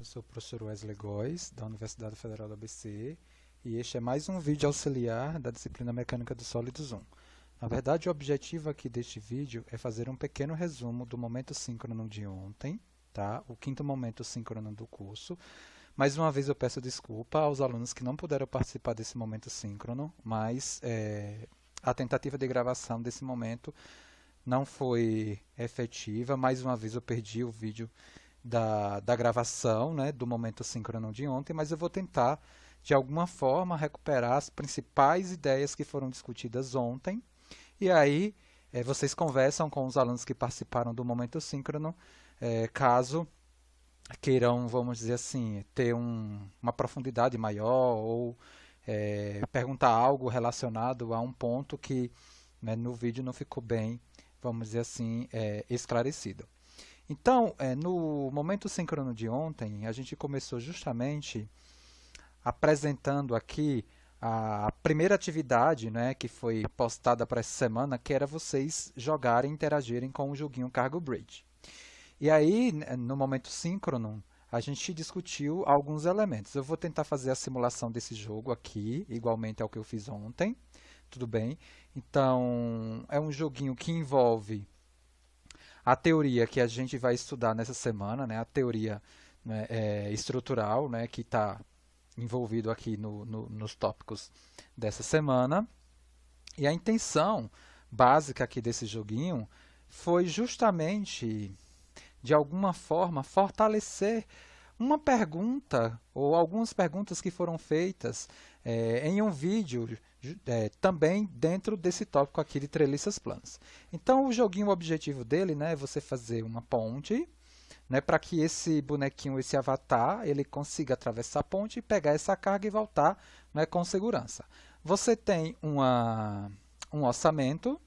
Eu sou o professor Wesley Góes, da Universidade Federal do ABC, e este é mais um vídeo auxiliar da disciplina Mecânica dos Sólidos 1. Na verdade, o objetivo aqui deste vídeo é fazer um pequeno resumo do momento síncrono de ontem, tá? O quinto momento síncrono do curso. Mais uma vez eu peço desculpa aos alunos que não puderam participar desse momento síncrono, mas a tentativa de gravação desse momento não foi efetiva. Mais uma vez eu perdi o vídeo da gravação, né, do momento síncrono de ontem, mas eu vou tentar, de alguma forma, recuperar as principais ideias que foram discutidas ontem. E aí, vocês conversam com os alunos que participaram do momento síncrono, caso queiram, vamos dizer assim, ter uma profundidade maior ou perguntar algo relacionado a um ponto que, né, no vídeo não ficou bem, vamos dizer assim, esclarecido. Então, no momento síncrono de ontem, a gente começou justamente apresentando aqui a primeira atividade, né, que foi postada para essa semana, que era vocês jogarem e interagirem com o joguinho Cargo Bridge. E aí, no momento síncrono, a gente discutiu alguns elementos. Eu vou tentar fazer a simulação desse jogo aqui, igualmente ao que eu fiz ontem. Tudo bem? Então, é um joguinho que envolve a teoria que a gente vai estudar nessa semana, né, a teoria, né, estrutural, né, que está envolvido aqui nos tópicos dessa semana. E a intenção básica aqui desse joguinho foi justamente, de alguma forma, fortalecer uma pergunta ou algumas perguntas que foram feitas em um vídeo também dentro desse tópico aqui de treliças planas. Então, o joguinho, o objetivo dele, né, é você fazer uma ponte, né, para que esse bonequinho, esse avatar, ele consiga atravessar a ponte, pegar essa carga e voltar, né, com segurança. Você tem um orçamento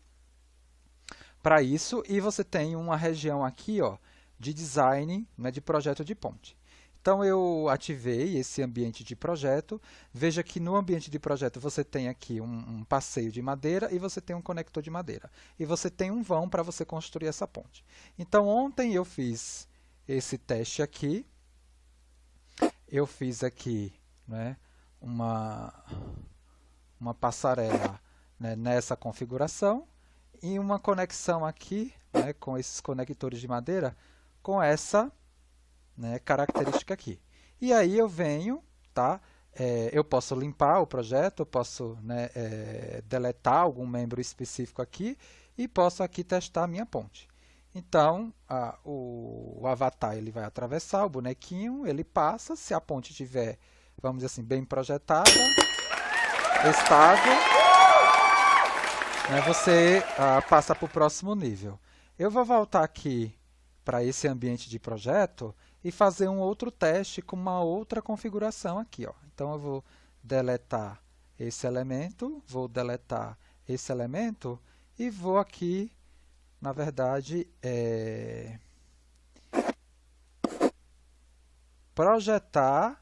para isso e você tem uma região aqui, ó, de design, né, de projeto de ponte. Então, eu ativei esse ambiente de projeto. Veja que no ambiente de projeto você tem aqui um passeio de madeira e você tem um conector de madeira. E você tem um vão para você construir essa ponte. Então, ontem eu fiz esse teste aqui. Eu fiz aqui, né, uma passarela, né, nessa configuração e uma conexão aqui, né, com esses conectores de madeira com essa, né, característica aqui. E aí eu venho, tá? Eu posso limpar o projeto, eu posso, né, deletar algum membro específico aqui e posso aqui testar a minha ponte. Então, o avatar ele vai atravessar, o bonequinho, ele passa, se a ponte estiver, vamos dizer assim, bem projetada, estável, né, você passa para o próximo nível. Eu vou voltar aqui para esse ambiente de projeto e fazer um outro teste com uma outra configuração aqui, ó. Então, eu vou deletar esse elemento, vou deletar esse elemento e vou aqui, na verdade, projetar,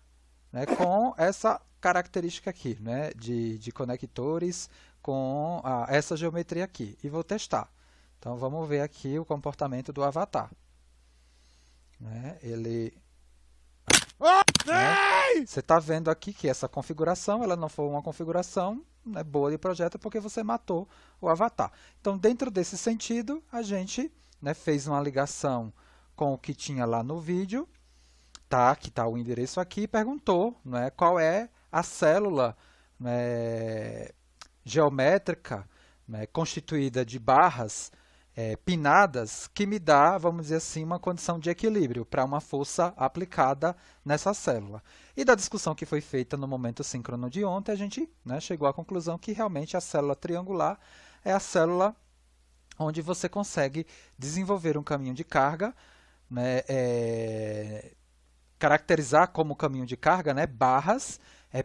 né, com essa característica aqui, né, de conectores com essa geometria aqui. E vou testar. Então, vamos ver aqui o comportamento do avatar. Né, né, você está vendo aqui que essa configuração ela não foi uma configuração, né, boa de projeto porque você matou o avatar. Então, dentro desse sentido, a gente, né, fez uma ligação com o que tinha lá no vídeo, tá, que está o endereço aqui, e perguntou, né, qual é a célula, né, geométrica, né, constituída de barras pinadas, que me dá, vamos dizer assim, uma condição de equilíbrio para uma força aplicada nessa célula. E da discussão que foi feita no momento síncrono de ontem, a gente, né, chegou à conclusão que realmente a célula triangular é a célula onde você consegue desenvolver um caminho de carga, né, caracterizar como caminho de carga, né, barras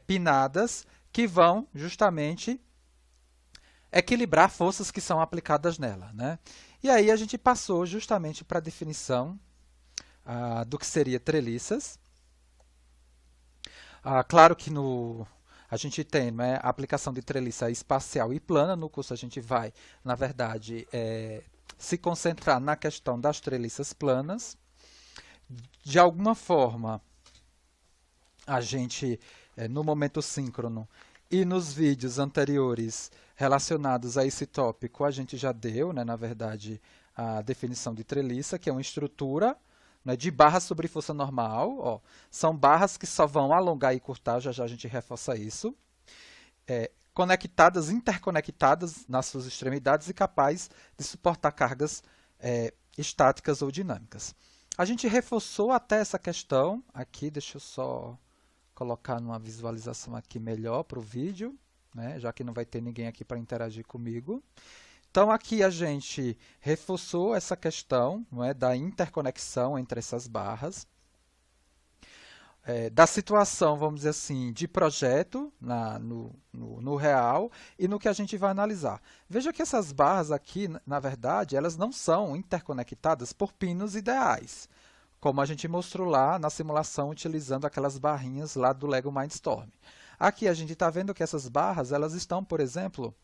pinadas que vão justamente equilibrar forças que são aplicadas nela, né? E aí a gente passou justamente para a definição do que seria treliças. Claro que a gente tem, né, a aplicação de treliça espacial e plana. No curso a gente vai, na verdade, se concentrar na questão das treliças planas. De alguma forma, a gente, no momento síncrono e nos vídeos anteriores relacionados a esse tópico, a gente já deu, né, na verdade, a definição de treliça, que é uma estrutura, né, de barras sobre força normal. Ó, são barras que só vão alongar e curtar, já já a gente reforça isso. Conectadas, interconectadas nas suas extremidades e capazes de suportar cargas estáticas ou dinâmicas. A gente reforçou até essa questão aqui, deixa eu só colocar numa visualização aqui melhor para o vídeo, né, já que não vai ter ninguém aqui para interagir comigo. Então, aqui a gente reforçou essa questão, não é, da interconexão entre essas barras, da situação, vamos dizer assim, de projeto no real e no que a gente vai analisar. Veja que essas barras aqui, na verdade, elas não são interconectadas por pinos ideais, como a gente mostrou lá na simulação utilizando aquelas barrinhas lá do Lego Mindstorm. Aqui a gente está vendo que essas barras elas estão, por exemplo,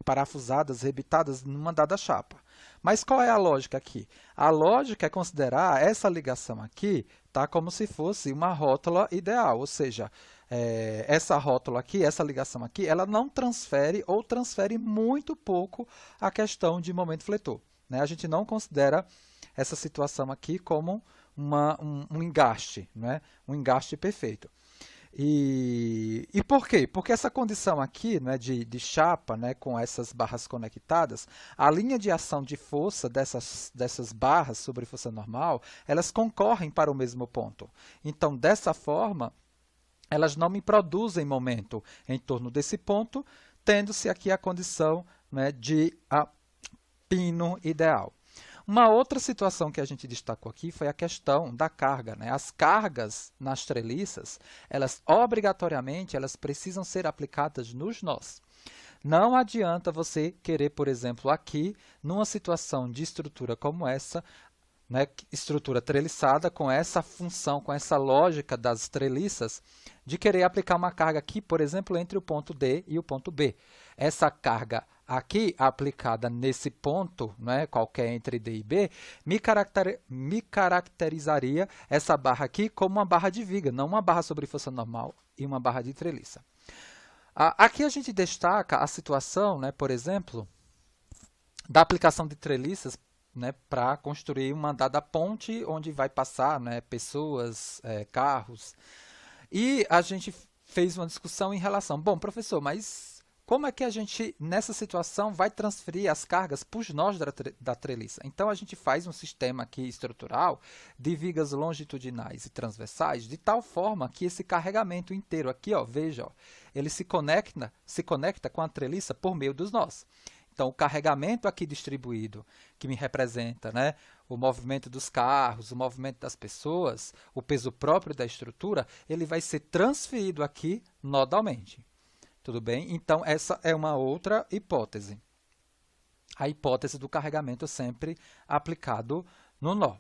parafusadas, rebitadas numa dada chapa. Mas qual é a lógica aqui? A lógica é considerar essa ligação aqui como se fosse uma rótula ideal, ou seja, essa rótula aqui, essa ligação aqui, ela não transfere ou transfere muito pouco a questão de momento fletor, né? A gente não considera essa situação aqui como um engaste, né? Um engaste perfeito. E por quê? Porque essa condição aqui, né, de chapa, né, com essas barras conectadas, a linha de ação de força dessas barras sobre força normal, elas concorrem para o mesmo ponto. Então, dessa forma, elas não me produzem momento em torno desse ponto, tendo-se aqui a condição, né, de pino ideal. Uma outra situação que a gente destacou aqui foi a questão da carga, né? As cargas nas treliças, elas obrigatoriamente elas precisam ser aplicadas nos nós. Não adianta você querer, por exemplo, aqui, numa situação de estrutura como essa, né, estrutura treliçada, com essa função, com essa lógica das treliças, de querer aplicar uma carga aqui, por exemplo, entre o ponto D e o ponto B. Essa carga aqui aplicada nesse ponto, né, qualquer entre D e B, me caracterizaria essa barra aqui como uma barra de viga, não uma barra sobre força normal e uma barra de treliça. Aqui a gente destaca a situação, né, por exemplo, da aplicação de treliças, né, para construir uma dada ponte onde vai passar, né, pessoas, carros. E a gente fez uma discussão em relação, bom, professor, mas como é que a gente, nessa situação, vai transferir as cargas para os nós da treliça? Então, a gente faz um sistema aqui estrutural de vigas longitudinais e transversais, de tal forma que esse carregamento inteiro aqui, ó, veja, ó, ele se conecta com a treliça por meio dos nós. Então, o carregamento aqui distribuído, que me representa, né, o movimento dos carros, o movimento das pessoas, o peso próprio da estrutura, ele vai ser transferido aqui nodalmente. Tudo bem? Então, essa é uma outra hipótese. A hipótese do carregamento sempre aplicado no nó.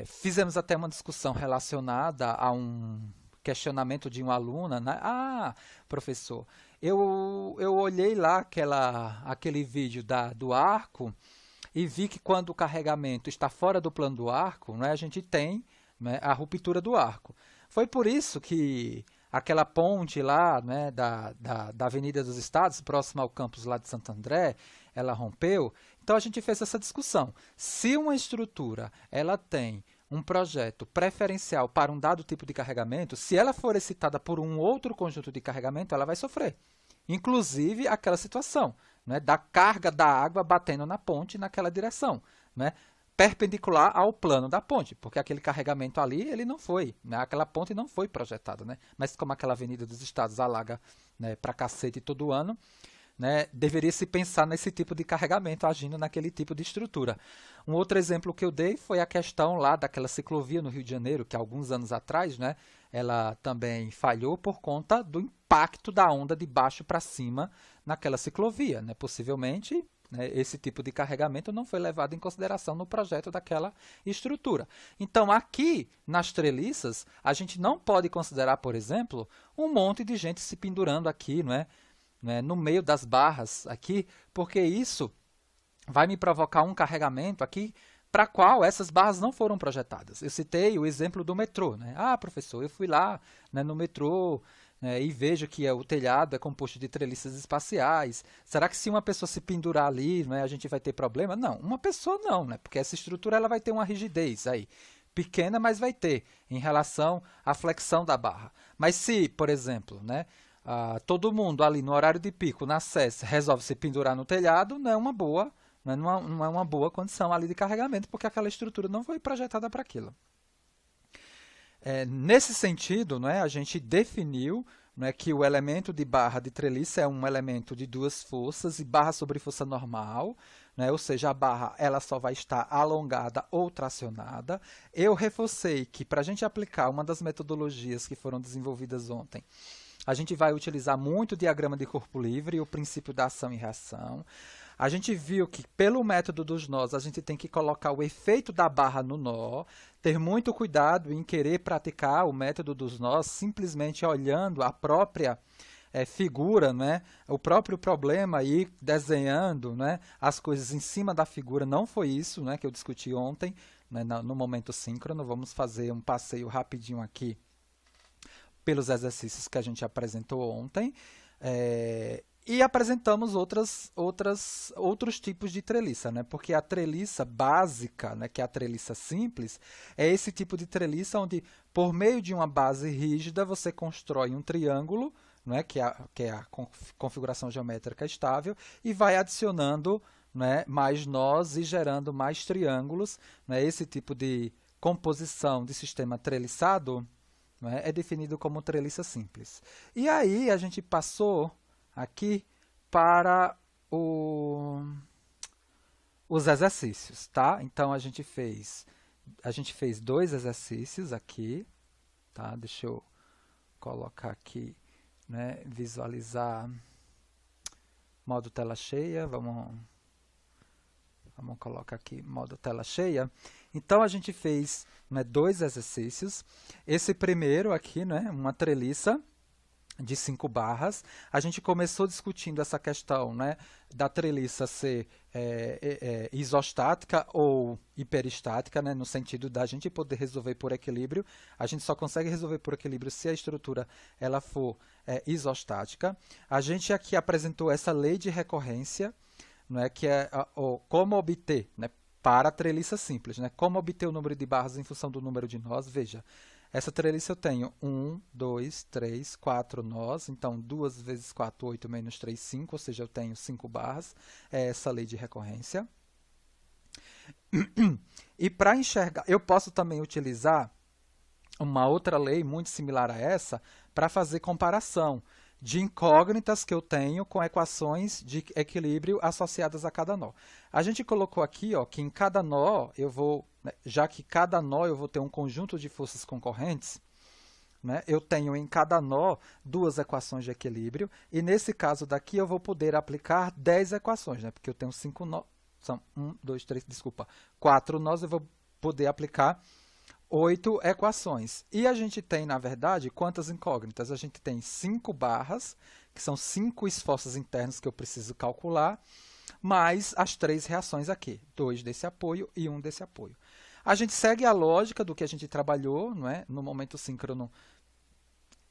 Fizemos até uma discussão relacionada a um questionamento de uma aluna, né? Ah, professor, eu olhei lá aquele vídeo do arco e vi que quando o carregamento está fora do plano do arco, né, a gente tem, né, a ruptura do arco. Foi por isso que aquela ponte lá, né, da Avenida dos Estados, próxima ao campus lá de Santo André, ela rompeu. Então, a gente fez essa discussão. Se uma estrutura ela tem um projeto preferencial para um dado tipo de carregamento, se ela for excitada por um outro conjunto de carregamento, ela vai sofrer. Inclusive, aquela situação, né, da carga da água batendo na ponte naquela direção, né, perpendicular ao plano da ponte, porque aquele carregamento ali, ele não foi, né, aquela ponte não foi projetada, né, mas como aquela Avenida dos Estados alaga, né, pra cacete todo ano, né, deveria se pensar nesse tipo de carregamento agindo naquele tipo de estrutura. Um outro exemplo que eu dei foi a questão lá daquela ciclovia no Rio de Janeiro, que alguns anos atrás, né, ela também falhou por conta do impacto da onda de baixo para cima naquela ciclovia, né, possivelmente, né, esse tipo de carregamento não foi levado em consideração no projeto daquela estrutura. Então, aqui, nas treliças, a gente não pode considerar, por exemplo, um monte de gente se pendurando aqui, não é? No meio das barras aqui, porque isso vai me provocar um carregamento aqui para a qual essas barras não foram projetadas. Eu citei o exemplo do metrô, né? Ah, professor, eu fui lá, né, no metrô, né, e vejo que o telhado é composto de treliças espaciais. Será que se uma pessoa se pendurar ali, né, a gente vai ter problema? Não, uma pessoa não, né? Porque essa estrutura ela vai ter uma rigidez aí. Pequena, mas vai ter, em relação à flexão da barra. Mas se, por exemplo, né, todo mundo ali no horário de pico, na SES, resolve se pendurar no telhado, não é uma boa, não é uma boa condição ali de carregamento, porque aquela estrutura não foi projetada para aquilo. Nesse sentido, né, a gente definiu, né, que o elemento de barra de treliça é um elemento de duas forças e barra sobre força normal, né, ou seja, a barra ela só vai estar alongada ou tracionada. Eu reforcei que para a gente aplicar uma das metodologias que foram desenvolvidas ontem, a gente vai utilizar muito o diagrama de corpo livre e o princípio da ação e reação. A gente viu que, pelo método dos nós, a gente tem que colocar o efeito da barra no nó, ter muito cuidado em querer praticar o método dos nós simplesmente olhando a própria figura, né? O próprio problema e desenhando, né, as coisas em cima da figura. Não foi isso, né, que eu discuti ontem, né, no momento síncrono. Vamos fazer um passeio rapidinho aqui pelos exercícios que a gente apresentou ontem. E apresentamos outros tipos de treliça, né? Porque a treliça básica, né, que é a treliça simples, é esse tipo de treliça onde, por meio de uma base rígida, você constrói um triângulo, né, que é a configuração geométrica estável, e vai adicionando, né, mais nós e gerando mais triângulos. Né? Esse tipo de composição de sistema treliçado, né, é definido como treliça simples. E aí a gente passou aqui para os exercícios, tá? Então a gente fez dois exercícios aqui, tá? Deixa eu colocar aqui, né, visualizar modo tela cheia, vamos colocar aqui modo tela cheia. Então a gente fez, né, dois exercícios. Esse primeiro aqui, né, uma treliça de 5 barras. A gente começou discutindo essa questão, né, da treliça ser isostática ou hiperestática, né, no sentido da gente poder resolver por equilíbrio. A gente só consegue resolver por equilíbrio se a estrutura ela for isostática. A gente aqui apresentou essa lei de recorrência, né, que é como obter, né, para a treliça simples, né, como obter o número de barras em função do número de nós. Veja, essa treliça eu tenho 1, 2, 3, 4 nós, então 2 vezes 4, 8, menos 3, 5, ou seja, eu tenho 5 barras, é essa lei de recorrência. E para enxergar, eu posso também utilizar uma outra lei muito similar a essa para fazer comparação de incógnitas que eu tenho com equações de equilíbrio associadas a cada nó. A gente colocou aqui, ó, que em cada nó eu vou, já que cada nó eu vou ter um conjunto de forças concorrentes, né, eu tenho em cada nó duas equações de equilíbrio, e nesse caso daqui eu vou poder aplicar 10 equações, né, porque eu tenho 5 nós, são 4 nós, eu vou poder aplicar 8 equações. E a gente tem, na verdade, quantas incógnitas? A gente tem 5 barras, que são 5 esforços internos que eu preciso calcular, mais as 3 reações aqui, 2 desse apoio e 1 desse apoio. A gente segue a lógica do que a gente trabalhou, não é, no momento síncrono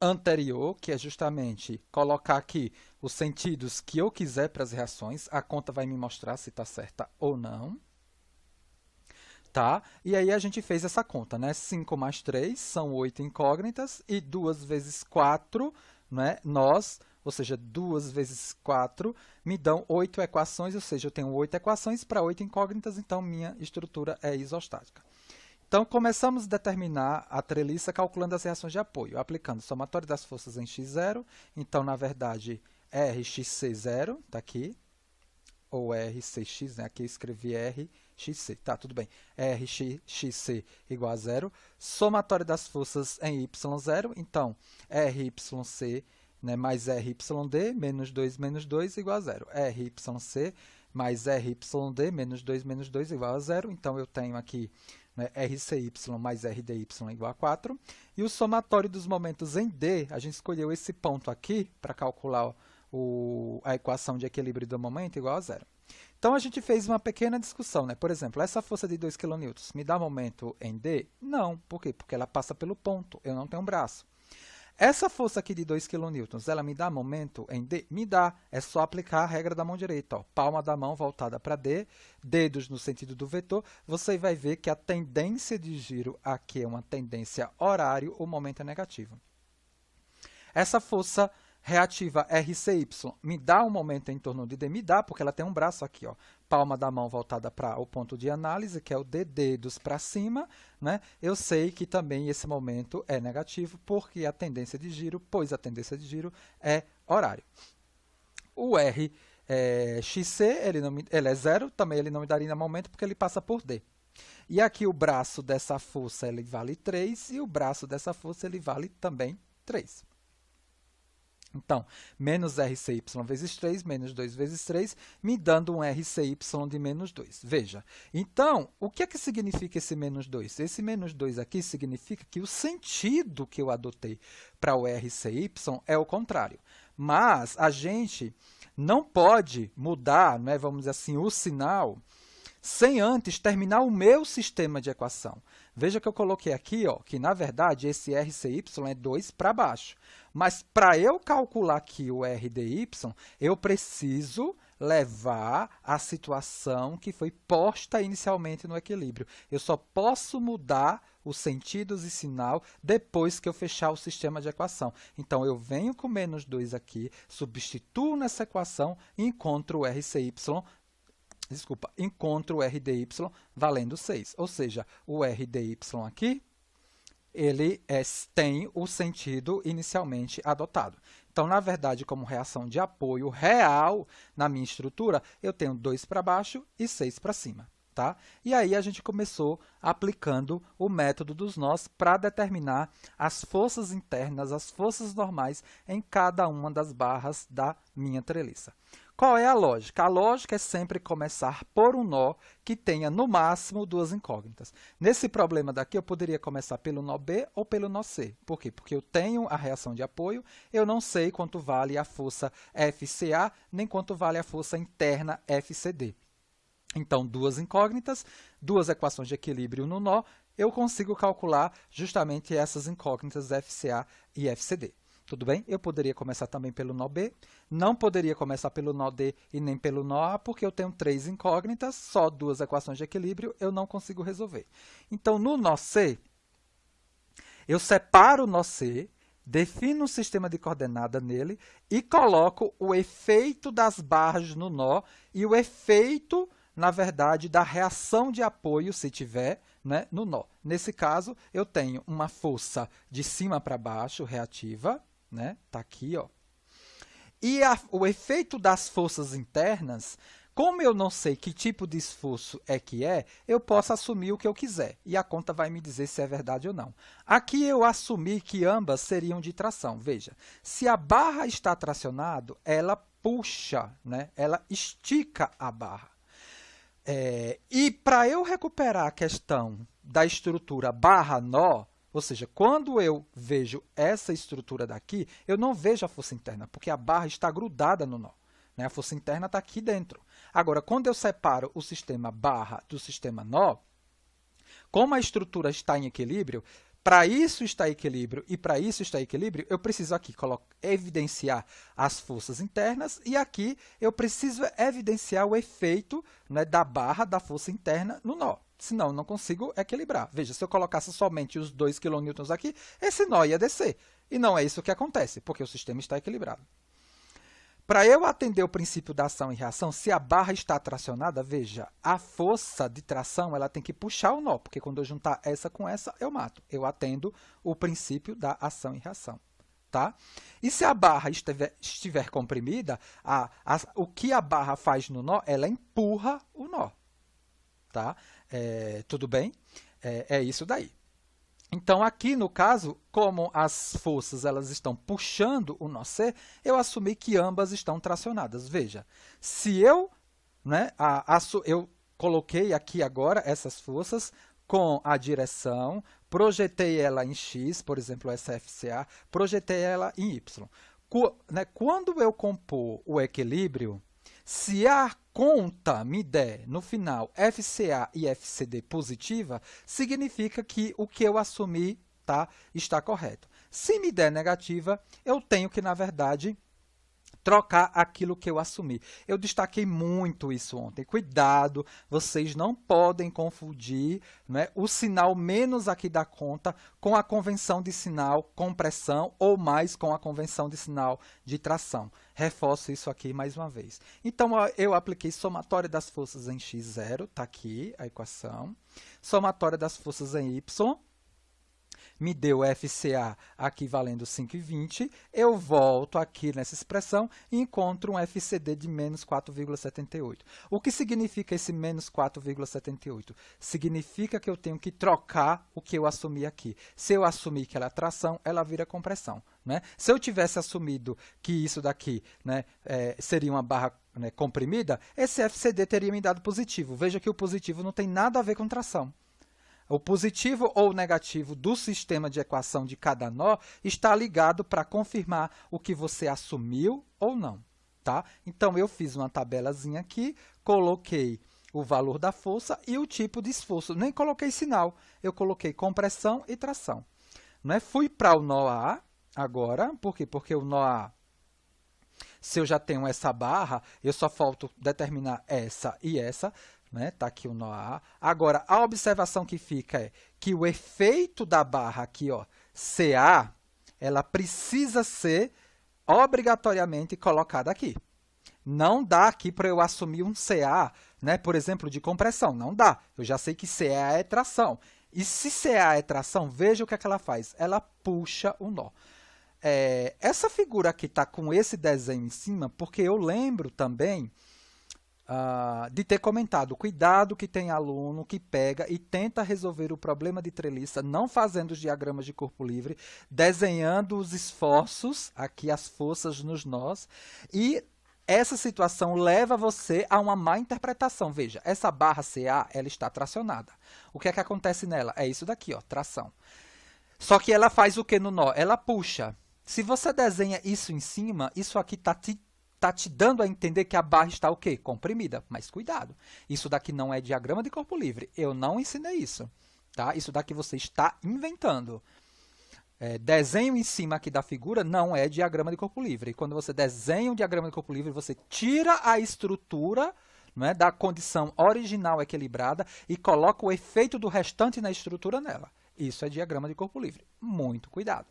anterior, que é justamente colocar aqui os sentidos que eu quiser para as reações. A conta vai me mostrar se está certa ou não. Tá? E aí a gente fez essa conta, né? 5 mais 3 são 8 incógnitas e 2 vezes 4, né, nós, ou seja, 2 vezes 4 me dão 8 equações, ou seja, eu tenho 8 equações para 8 incógnitas, então minha estrutura é isostática. Então, começamos a determinar a treliça calculando as reações de apoio, aplicando o somatório das forças em x0, então, na verdade, RXC0, está aqui, ou RCX, né? Aqui eu escrevi RXC, tá, tudo bem. RXC igual a 0. Somatório das forças em Y0, então RYC, né, mais RYD menos 2 igual a 0. RYC mais RYD menos 2 igual a 0. Então eu tenho aqui, né, RCY mais RDY igual a 4. E o somatório dos momentos em D, a gente escolheu esse ponto aqui para calcular a equação de equilíbrio do momento igual a 0. Então, a gente fez uma pequena discussão, né? Por exemplo, essa força de 2 kN me dá momento em D? Não. Por quê? Porque ela passa pelo ponto, eu não tenho um braço. Essa força aqui de 2 kN, ela me dá momento em D? Me dá. É só aplicar a regra da mão direita. Ó. Palma da mão voltada para D, dedos no sentido do vetor. Você vai ver que a tendência de giro aqui é uma tendência horário, o momento é negativo. Essa força reativa RCY me dá um momento em torno de D? Me dá, porque ela tem um braço aqui, ó, palma da mão voltada para o ponto de análise, que é o D, dedos para cima, né? Eu sei que também esse momento é negativo, porque a tendência de giro, pois a tendência de giro é horário. O R XC, ele é zero, também ele não me daria momento, porque ele passa por D. E aqui o braço dessa força ele vale 3, e o braço dessa força ele vale também 3. Então, menos RCY vezes 3, menos 2 vezes 3, me dando um RCY de menos 2. Veja, então, o que é que significa esse menos 2? Esse menos 2 aqui significa que o sentido que eu adotei para o RCY é o contrário. Mas a gente não pode mudar, né, vamos dizer assim, o sinal sem antes terminar o meu sistema de equação. Veja que eu coloquei aqui, ó, que, na verdade, esse RCY é 2 para baixo. Mas, para eu calcular aqui o RDY, eu preciso levar a situação que foi posta inicialmente no equilíbrio. Eu só posso mudar os sentidos e sinal depois que eu fechar o sistema de equação. Então, eu venho com menos 2 aqui, substituo nessa equação e encontro o encontro o RDY valendo 6. Ou seja, o RDY aqui, ele tem o sentido inicialmente adotado. Então, na verdade, como reação de apoio real na minha estrutura, eu tenho 2 para baixo e 6 para cima. Tá? E aí a gente começou aplicando o método dos nós para determinar as forças internas, as forças normais em cada uma das barras da minha treliça. Qual é a lógica? A lógica é sempre começar por um nó que tenha, no máximo, 2 incógnitas. Nesse problema daqui, eu poderia começar pelo nó B ou pelo nó C. Por quê? Porque eu tenho a reação de apoio, eu não sei quanto vale a força FCA, nem quanto vale a força interna FCD. Então, 2 incógnitas, 2 equações de equilíbrio no nó, eu consigo calcular justamente essas incógnitas FCA e FCD. Tudo bem? Eu poderia começar também pelo nó B, não poderia começar pelo nó D e nem pelo nó A, porque eu tenho 3 incógnitas, só 2 equações de equilíbrio, eu não consigo resolver. Então, no nó C, eu separo o nó C, defino um sistema de coordenada nele e coloco o efeito das barras no nó e o efeito, na verdade, da reação de apoio, se tiver, né, no nó. Nesse caso, eu tenho uma força de cima para baixo, reativa, né? Tá aqui, ó. E o efeito das forças internas, como eu não sei que tipo de esforço que é, eu posso assumir o que eu quiser. E a conta vai me dizer se é verdade ou não. Aqui eu assumi que ambas seriam de tração. Veja, se a barra está tracionada, ela puxa, né? Ela estica a barra. E para eu recuperar a questão da estrutura barra-nó, ou seja, quando eu vejo essa estrutura daqui, eu não vejo a força interna, porque a barra está grudada no nó. Né? A força interna está aqui dentro. Agora, quando eu separo o sistema barra do sistema nó, como a estrutura está em equilíbrio, para isso está em equilíbrio e para isso está em equilíbrio, eu preciso aqui evidenciar as forças internas e aqui eu preciso evidenciar o efeito, né, da barra da força interna no nó. Senão, eu não consigo equilibrar. Veja, se eu colocasse somente os 2 kN aqui, esse nó ia descer. E não é isso que acontece, porque o sistema está equilibrado. Para eu atender o princípio da ação e reação, se a barra está tracionada, veja, a força de tração ela tem que puxar o nó, porque quando eu juntar essa com essa, eu mato. Eu atendo o princípio da ação e reação. Tá? E se a barra estiver comprimida, o que a barra faz no nó, ela empurra o nó. Tá? Tudo bem? É isso daí. Então, aqui no caso, como as forças elas estão puxando o nó C, eu assumi que ambas estão tracionadas. Veja, se eu, né, eu coloquei aqui agora essas forças com a direção, projetei ela em X, por exemplo, essa FCA, projetei ela em Y. Quando eu compor o equilíbrio, Se a conta me der, no final, FCA e FCD positiva, significa que o que eu assumi está correto. Se me der negativa, eu tenho que, na verdade, trocar aquilo que eu assumi. Eu destaquei muito isso ontem. Cuidado, vocês não podem confundir, né, o sinal menos aqui da conta com a convenção de sinal compressão ou mais com a convenção de sinal de tração. Reforço isso aqui mais uma vez. Então, eu apliquei somatória das forças em x0, está aqui a equação. Somatória das forças em y, me deu FCA aqui valendo 5,20, eu volto aqui nessa expressão e encontro um FCD de menos 4,78. O que significa esse menos 4,78? Significa que eu tenho que trocar o que eu assumi aqui. Se eu assumir que ela é tração, ela vira compressão, né? Se eu tivesse assumido que isso daqui, né, seria uma barra, né, comprimida, esse FCD teria me dado positivo. Veja que o positivo não tem nada a ver com tração. O positivo ou negativo do sistema de equação de cada nó está ligado para confirmar o que você assumiu ou não, tá? Então, eu fiz uma tabelazinha aqui, coloquei o valor da força e o tipo de esforço. Nem coloquei sinal, eu coloquei compressão e tração. Né? Fui para o nó A agora, por quê? Porque o nó A, se eu já tenho essa barra, eu só falto determinar essa e essa, né? Tá aqui o nó A. Agora, a observação que fica é que o efeito da barra aqui, ó, CA, ela precisa ser obrigatoriamente colocada aqui. Não dá aqui para eu assumir um CA, né, por exemplo, de compressão. Não dá. Eu já sei que CA é tração. E se CA é tração, veja o que é que ela faz. Ela puxa o nó. Essa figura aqui está com esse desenho em cima, porque eu lembro também de ter comentado, cuidado que tem aluno que pega e tenta resolver o problema de treliça, não fazendo os diagramas de corpo livre, desenhando os esforços, aqui as forças nos nós, e essa situação leva você a uma má interpretação. Veja, essa barra CA, ela está tracionada. O que é que acontece nela? É isso daqui, ó, tração. Só que ela faz o que no nó? Ela puxa. Se você desenha isso em cima, isso aqui está te dando a entender que a barra está o quê? Comprimida. Mas cuidado, isso daqui não é diagrama de corpo livre. Eu não ensinei isso. Tá? Isso daqui você está inventando. Desenho em cima aqui da figura não é diagrama de corpo livre. Quando você desenha um diagrama de corpo livre, você tira a estrutura, não é, da condição original equilibrada e coloca o efeito do restante na estrutura nela. Isso é diagrama de corpo livre. Muito cuidado.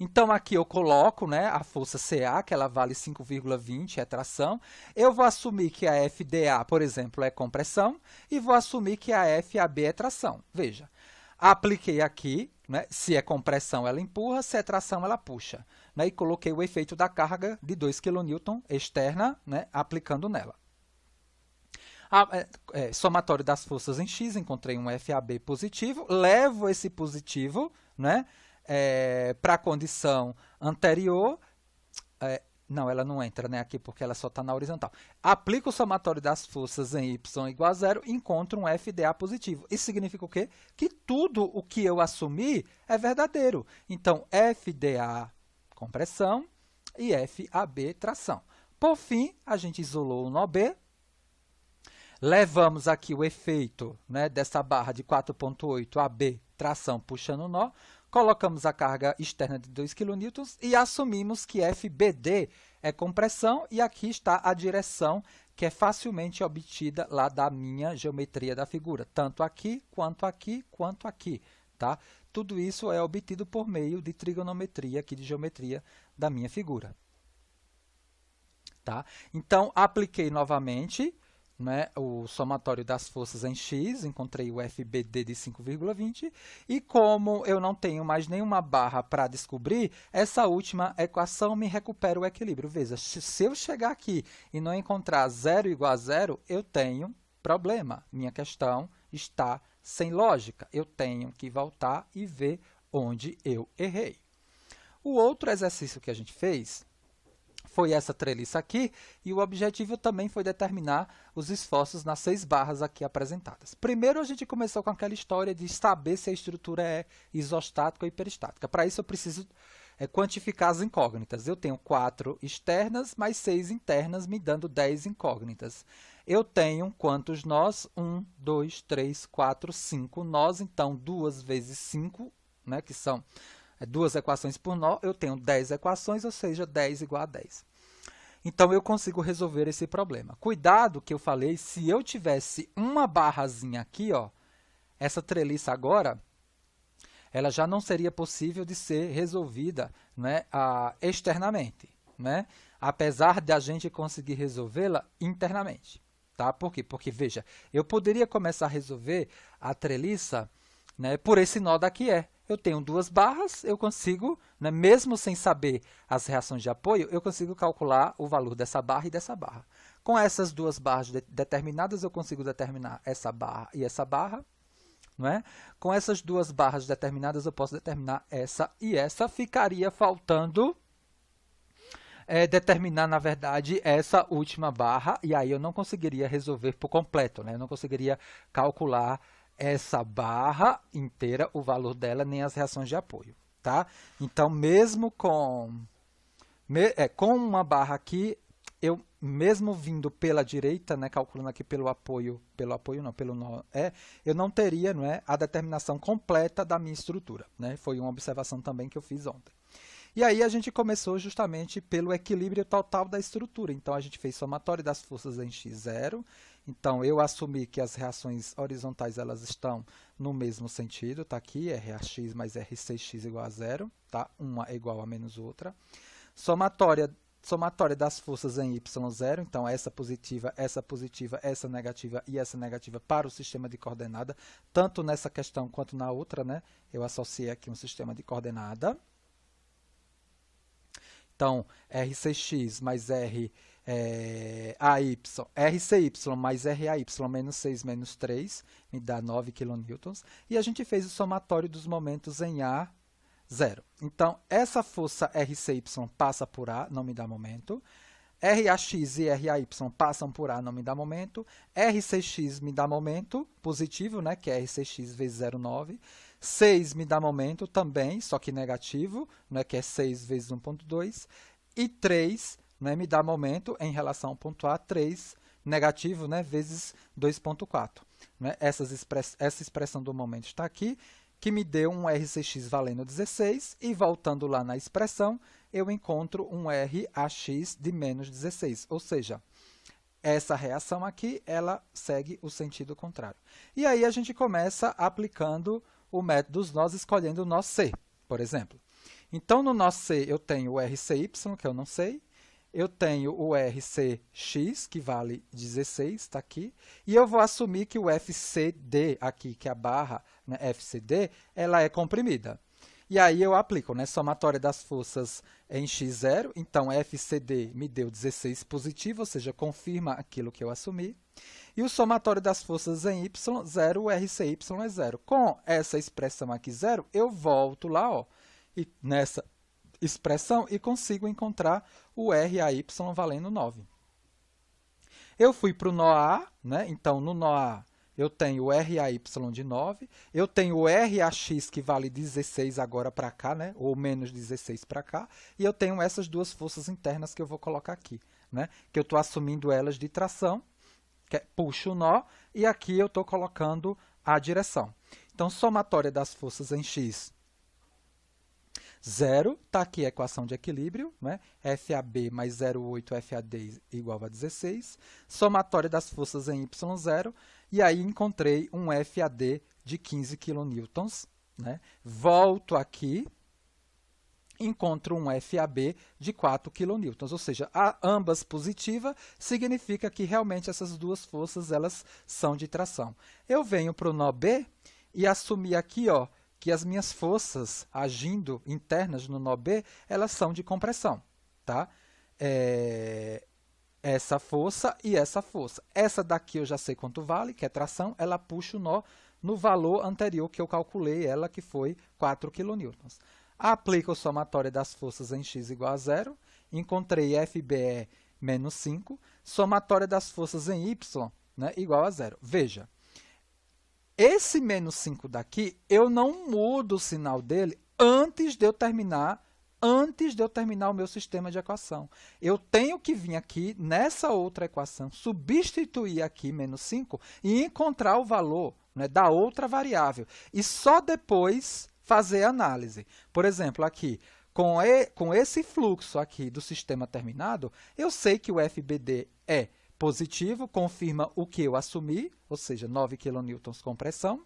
Então, aqui eu coloco, né, a força CA, que ela vale 5,20, é tração. Eu vou assumir que a FDA, por exemplo, é compressão, e vou assumir que a FAB é tração. Veja, apliquei aqui, né, se é compressão, ela empurra, se é tração, ela puxa. Né, e coloquei o efeito da carga de 2 kN externa, né, aplicando nela. Somatório das forças em X, encontrei um FAB positivo, levo esse positivo, né, para a condição anterior, não, ela não entra, né, aqui porque ela só está na horizontal. Aplico o somatório das forças em y igual a 0 e encontro um FDA positivo. Isso significa o quê? Que tudo o que eu assumi é verdadeiro. Então, FDA, compressão, e FAB, tração. Por fim, a gente isolou o nó B, levamos aqui o efeito, né, dessa barra de 4,8 AB, tração puxando o nó, colocamos a carga externa de 2 kN e assumimos que FBD é compressão e aqui está a direção que é facilmente obtida lá da minha geometria da figura, tanto aqui, quanto aqui, quanto aqui. Tá? Tudo isso é obtido por meio de trigonometria, aqui de geometria da minha figura. Tá? Então, apliquei novamente, né, o somatório das forças em X, encontrei o FBD de 5,20, e como eu não tenho mais nenhuma barra para descobrir, essa última equação me recupera o equilíbrio. Veja, se eu chegar aqui e não encontrar 0 igual a 0, eu tenho problema. Minha questão está sem lógica. Eu tenho que voltar e ver onde eu errei. O outro exercício que a gente fez foi essa treliça aqui, e o objetivo também foi determinar os esforços nas 6 barras aqui apresentadas. Primeiro, a gente começou com aquela história de saber se a estrutura é isostática ou hiperestática. Para isso, eu preciso é quantificar as incógnitas. Eu tenho 4 externas mais 6 internas, me dando 10 incógnitas. Eu tenho quantos nós? 1, 2, 3, 4, 5 nós. Então, 2 vezes 5, né, que são 2 equações por nó, eu tenho 10 equações, ou seja, 10 igual a 10. Então, eu consigo resolver esse problema. Cuidado que eu falei, se eu tivesse uma barrazinha aqui, ó, essa treliça agora, ela já não seria possível de ser resolvida, né, externamente, né, apesar de a gente conseguir resolvê-la internamente. Tá? Por quê? Porque, veja, eu poderia começar a resolver a treliça, né, por esse nó daqui Eu tenho 2 barras, eu consigo, né, mesmo sem saber as reações de apoio, eu consigo calcular o valor dessa barra e dessa barra. Com essas 2 barras determinadas, eu consigo determinar essa barra e essa barra. Não é? Com essas 2 barras determinadas, eu posso determinar essa e essa. Ficaria faltando determinar, na verdade, essa última barra, e aí eu não conseguiria resolver por completo, né? Eu não conseguiria calcular essa barra inteira, o valor dela, nem as reações de apoio. Tá? Então, mesmo com uma barra aqui, eu mesmo vindo pela direita, né, calculando aqui pelo nó, eu não teria, não é, a determinação completa da minha estrutura. Né? Foi uma observação também que eu fiz ontem. E aí a gente começou justamente pelo equilíbrio total da estrutura. Então, a gente fez somatório das forças em x0. Então, eu assumi que as reações horizontais elas estão no mesmo sentido. Está aqui, RAx mais R6x igual a 0. Tá? Uma é igual a menos outra. Somatória das forças em y0. Então, essa positiva, essa negativa e essa negativa para o sistema de coordenada. Tanto nessa questão quanto na outra, né? Eu associei aqui um sistema de coordenada. Então, R6x mais RCY mais RAY menos 6 menos 3 me dá 9 kN. E a gente fez o somatório dos momentos em A, 0. Então, essa força RCY passa por A, não me dá momento. RAX e RAY passam por A, não me dá momento. R6x me dá momento positivo, né, que é R6x vezes 0,9. 6 me dá momento também, só que negativo, né, que é 6 vezes 1,2. E 3, né, me dá momento em relação ao ponto A, 3 negativo, né, vezes 2,4. Né? Essa expressão do momento está aqui, que me deu um RCX valendo 16, e voltando lá na expressão, eu encontro um RAX de menos 16, ou seja, essa reação aqui, ela segue o sentido contrário. E aí a gente começa aplicando o método dos nós, escolhendo o nó C, por exemplo. Então, no nó C, eu tenho o RCY, que eu não sei, eu tenho o RCX, que vale 16, está aqui, e eu vou assumir que o FCD aqui, que é a barra, né, FCD, ela é comprimida. E aí eu aplico, né, somatória das forças em x0, então FCD me deu 16 positivo, ou seja, confirma aquilo que eu assumi. E o somatório das forças em y, 0, o RCY é 0. Com essa expressão aqui, 0, eu volto lá, ó, e nessa expressão e consigo encontrar o RAY valendo 9. Eu fui para o nó A, né? Então, no nó A, eu tenho o RAY de 9, eu tenho o RAX, que vale 16 agora para cá, né? Ou menos 16 para cá, e eu tenho essas 2 forças internas que eu vou colocar aqui, né? Que eu estou assumindo elas de tração, que é, puxo o nó, e aqui eu estou colocando a direção. Então, somatória das forças em x, 0, está aqui a equação de equilíbrio, né? FAB mais 0,8 FAD igual a 16. Somatória das forças em y0, e aí encontrei um FAD de 15 kN. Né? Volto aqui, encontro um FAB de 4 kN. Ou seja, ambas positivas significa que realmente essas 2 forças elas são de tração. Eu venho para o nó B e assumi aqui, ó, que as minhas forças agindo internas no nó B, elas são de compressão. Tá? Essa força e essa força. Essa daqui eu já sei quanto vale, que é tração, ela puxa o nó no valor anterior que eu calculei, ela que foi 4 kN. Aplico a somatória das forças em x igual a 0, encontrei FBE menos 5, somatória das forças em y, né, igual a 0. Veja, esse menos 5 daqui, eu não mudo o sinal dele antes de eu terminar antes de eu terminar o meu sistema de equação. Eu tenho que vir aqui nessa outra equação, substituir aqui menos 5 e encontrar o valor, né, da outra variável. E só depois fazer a análise. Por exemplo, aqui, com esse fluxo aqui do sistema terminado, eu sei que o FBD é positivo, confirma o que eu assumi, ou seja, 9 kN com pressão,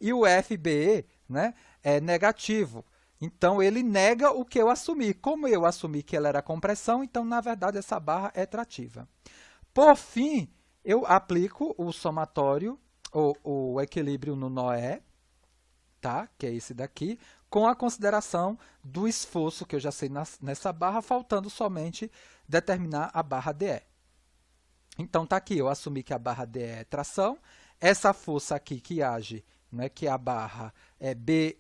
e o FBE, né, é negativo. Então, ele nega o que eu assumi. Como eu assumi que ela era compressão, então, na verdade, essa barra é trativa. Por fim, eu aplico o somatório, o equilíbrio no Noé, tá? Que é esse daqui, com a consideração do esforço que eu já sei nessa barra, faltando somente determinar a barra DE. Então, tá aqui, eu assumi que a barra DE é tração, essa força aqui que age, né, que a barra é BE,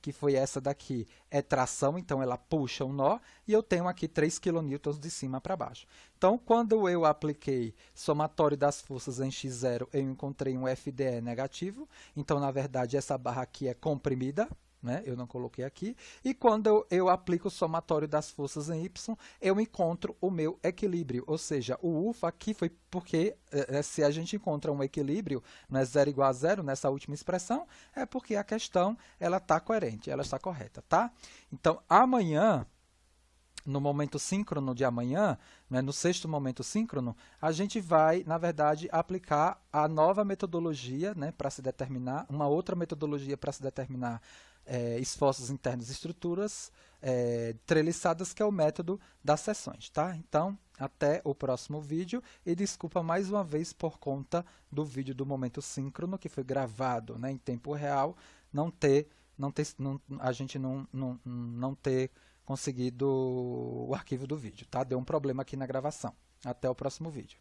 que foi essa daqui, é tração, então ela puxa um nó, e eu tenho aqui 3 kN de cima para baixo. Então, quando eu apliquei somatório das forças em x0, eu encontrei um FDE negativo, então, na verdade, essa barra aqui é comprimida, né? Eu não coloquei aqui, e quando eu aplico o somatório das forças em y, eu encontro o meu equilíbrio, ou seja, o UFA aqui foi porque, se a gente encontra um equilíbrio, não é 0 igual a 0 nessa última expressão, é porque a questão ela está coerente, ela está correta, tá? Então, amanhã, no momento síncrono de amanhã, né, no sexto momento síncrono, a gente vai, na verdade, aplicar a nova metodologia, né, para se determinar, uma outra metodologia para se determinar esforços internos e estruturas treliçadas, que é o método das seções, tá? Então, até o próximo vídeo, e desculpa mais uma vez por conta do vídeo do momento síncrono, que foi gravado, né, em tempo real, a gente não ter conseguido o arquivo do vídeo, tá? Deu um problema aqui na gravação. Até o próximo vídeo.